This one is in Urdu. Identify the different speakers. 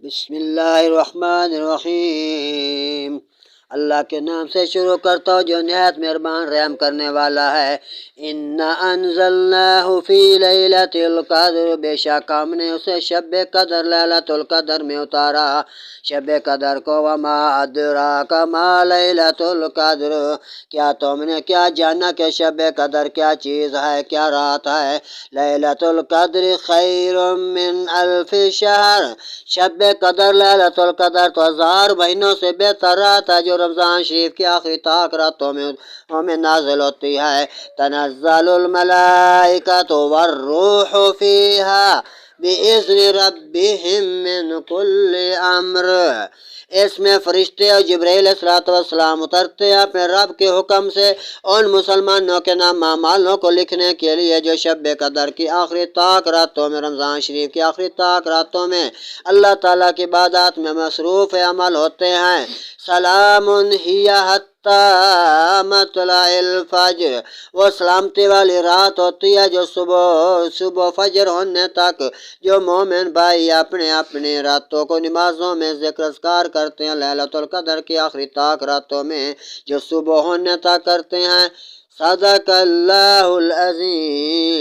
Speaker 1: بسم اللہ الرحمن الرحیم۔ اللہ کے نام سے شروع کرتا ہوں جو نہایت مہربان رحم کرنے والا ہے۔ اِنَّا أَنزَلْنَاهُ فِي لَيْلَةِ الْقَدْرِ، بے شک ہم نے اسے شب قدر لیلۃ القدر میں اتارا، شب قدر کو۔ وَمَا أَدْرَاكَ مَا لَيْلَةُ الْقَدْرِ، کیا تم نے کیا جانا کہ شب قدر کیا چیز ہے، کیا رات ہے۔ لیلۃ القدر خیر من الف شہر، شب قدر لیلۃ القدر تو 1000 مہینوں سے بہتر رات ہے جو رمضان شریف کی آخری طاق راتوں میں نازل ہوتی ہے۔ تنزل الملائکۃ والروح فیہا بِإِذْنِ رَبِّهِم مِّن كُلِّ أَمْرٍ، اس میں فرشتے اور جبرائیل علیہ السلام اترتے ہیں اپنے رب کے حکم سے ان مسلمانوں کے نام اعمالوں کو لکھنے کے لیے جو شب قدر کی آخری طاق راتوں میں، رمضان شریف کی آخری طاق راتوں میں اللہ تعالیٰ کی عبادات میں مصروف عمل ہوتے ہیں۔ سلام ہی حتی مطلع الفجر، وہ سلامتی والی رات ہوتی ہے جو صبح فجر ہونے تک جو مومن بھائی اپنے اپنے راتوں کو نمازوں میں ذکر اذکار کرتے ہیں لیلۃ القدر کی آخری طاق راتوں میں جو صبح ہونے تک کرتے ہیں۔ صدق اللہ العظیم۔